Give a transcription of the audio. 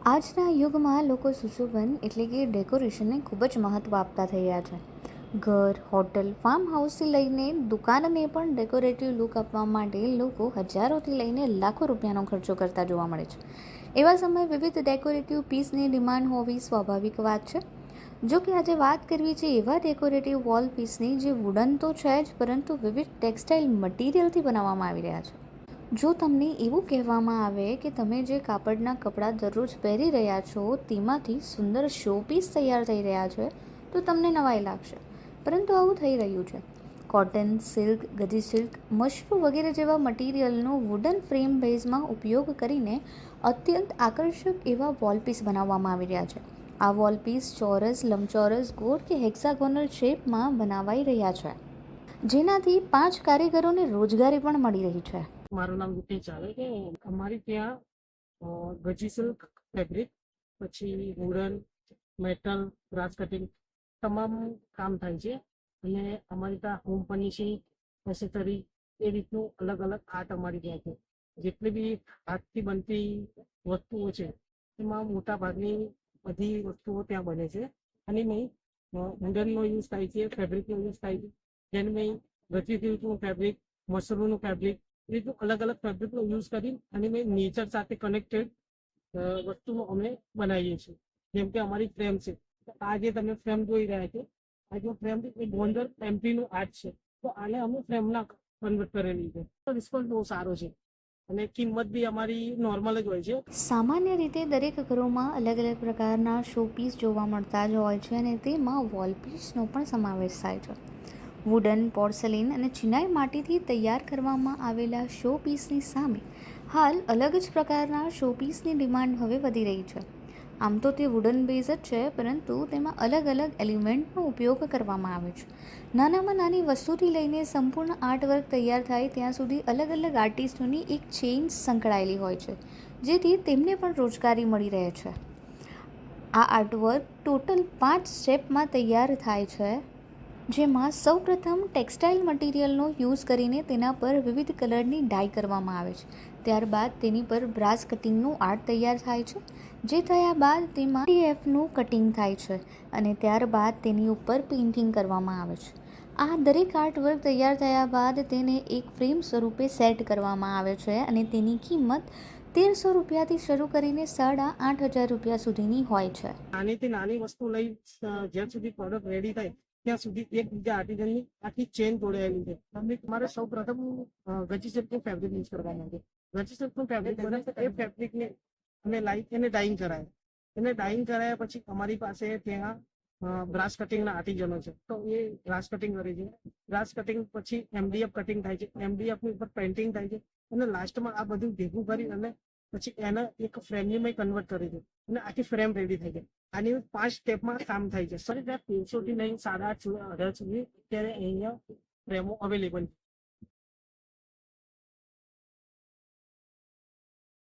આજના યુગમાં લોકો સુશોભન એટલે કે ડેકોરેશનને ખૂબ જ મહત્ત્વ આપતા થઈ રહ્યા છે. ઘર, હોટલ, ફાર્મ હાઉસથી લઈને દુકાનને પણ ડેકોરેટિવ લુક આપવા માટે લોકો હજારોથી લઈને લાખો રૂપિયાનો ખર્ચો કરતા જોવા મળે છે. એવા સમયે વિવિધ ડેકોરેટિવ પીસની ડિમાન્ડ હોવી સ્વાભાવિક વાત છે. જો કે આજે વાત કરવી છે એવા ડેકોરેટિવ વોલ પીસની જે વુડન તો છે જ, પરંતુ વિવિધ ટેક્સટાઇલ મટીરિયલથી બનાવવામાં આવી રહ્યા છે. જો તમને એવું કહેવામાં આવે કે તમે જે કાપડના કપડાં દરરોજ પહેરી રહ્યા છો તેમાંથી સુંદર શોપીસ તૈયાર થઈ રહ્યા છે, તો તમને નવાઈ લાગશે. પરંતુ આવું થઈ રહ્યું છે. કોટન, સિલ્ક, ગજી સિલ્ક, મશરૂ વગેરે જેવા મટીરિયલનો વુડન ફ્રેમ બેઝમાં ઉપયોગ કરીને અત્યંત આકર્ષક એવા વોલપીસ બનાવવામાં આવી રહ્યા છે. આ વોલપીસ ચોરસ, લંબચોરસ, ગોળ કે હેક્સાગોનલ શેપમાં બનાવાઈ રહ્યા છે, જેનાથી 5 કારીગરોને રોજગારી પણ મળી રહી છે. મારું નામ વિપિન ચાલે છે. અમારી ત્યાં ગજી સિલ્ક ફેબ્રિક, પછી વુડન, મેટલ, ગ્રાસ કટિંગ તમામ કામ થાય છે. અને અમારી ત્યાં હોમ ફર્નિશિંગ, એસેસરી એ રીતનું અલગ અલગ આર્ટ અમારી ત્યાં છે. જેટલી બી હાથથી બનતી વસ્તુઓ છે એમાં મોટા ભાગની બધી વસ્તુઓ ત્યાં બને છે. અને મેં વુડનનો યુઝ થાય છે, ફેબ્રિકનો યુઝ થાય છે. જેને મેં ગજી સિલ્કનું ફેબ્રિક, મશરૂમનું ફેબ્રિક, એ રીતનું અલગ અલગ ફેબ્રિકનો યુઝ કરી અને મેં નેચર સાથે કનેક્ટેડ વસ્તુઓ અમે બનાવીએ છીએ. જેમ કે અમારી ફ્રેમ છે, આ જે તમે ફ્રેમ જોઈ રહ્યા છો, આ જે ફ્રેમ છે એ ગોંડલ એમપીનું આર્ટ છે. તો આને અમે ફ્રેમના કન્વર્ટ કરેલી છે. રિસ્પોન્સ બહુ સારો છે અને કિંમત બી અમારી નોર્મલ જ હોય છે. સામાન્ય રીતે દરેક ઘરોમાં અલગ અલગ પ્રકારના શોપીસ જોવા મળતા જ હોય છે, અને તેમાં વોલપીસનો પણ સમાવેશ થાય છે. વુડન, પોર્સેલિન અને ચિનાઈ માટીથી તૈયાર કરવામાં આવેલા શોપીસની સામે હાલ અલગ જ પ્રકારના શોપીસની ડિમાન્ડ હવે વધી રહી છે. આમ તો તે વુડન બેઝ જ છે, પરંતુ તેમાં અલગ અલગ એલિમેન્ટનો ઉપયોગ કરવામાં આવે છે. નાનામાં નાની વસ્તુથી લઈને સંપૂર્ણ આર્ટવર્ક તૈયાર થાય ત્યાં સુધી અલગ અલગ આર્ટિસ્ટોની એક ચેઇન સંકળાયેલી હોય છે, જેથી તેમને પણ રોજગારી મળી રહે છે. આ આર્ટવર્ક ટોટલ 5 સ્ટેપમાં તૈયાર થાય છે, જેમાં સૌપ્રથમ ટેક્સટાઇલ મટીરિયલનો યુઝ કરીને તેના પર વિવિધ કલરની ડાય કરવામાં આવે છે. ત્યારબાદ તેની પર બ્રાસ કટિંગનું આર્ટ તૈયાર થાય છે, જે થયા બાદ તેમાં ટીએફનું કટિંગ થાય છે અને ત્યારબાદ તેની ઉપર પેઇન્ટિંગ કરવામાં આવે છે. આ દરેક આર્ટવર્ક તૈયાર થયા બાદ તેને એક ફ્રેમ સ્વરૂપે સેટ કરવામાં આવે છે અને તેની કિંમત 1300 રૂપિયાથી શરૂ કરીને 8,500 રૂપિયા સુધીની હોય છે. નાનીથી નાની વસ્તુ લઈ જ્યાં સુધી પ્રોડક્ટ રેડી થાય ત્યાં સુધી એક બીજા આર્ટિઝનની આખી ચેન જોડાયેલી છે. તમારે સૌ પ્રથમ ગજી સિલ્કનું ફેબ્રિક યુઝ કરવાનું છે. ગજી સિલ્કનું ફેબ્રિક બને એ ફેબ્રિકને અમે લાઈટ એને ડાઈંગ કરાય. એને ડાઈંગ કરાયા પછી અમારી પાસે ત્યાં ગ્રાસ કટિંગના આર્ટિઝનો છે, તો એ ગ્રાસ કટિંગ કરે છે. ગ્રાસ કટિંગ પછી એમડીએફ કટિંગ થાય છે, એમડીએફની ઉપર પેઇન્ટિંગ થાય છે અને લાસ્ટમાં આ બધું ભેગું કરી અને પછી એને એક ફ્રેમની મેં કન્વર્ટ કરી છે અને આખી ફ્રેમ રેડી થઈ જાય. આની 5 સ્ટેપમાં કામ થાય છે. સર ત્યાં 1300 થી લઈને 8,500 સુધી અત્યારે અહીંયા ફ્રેમો અવેલેબલ છે.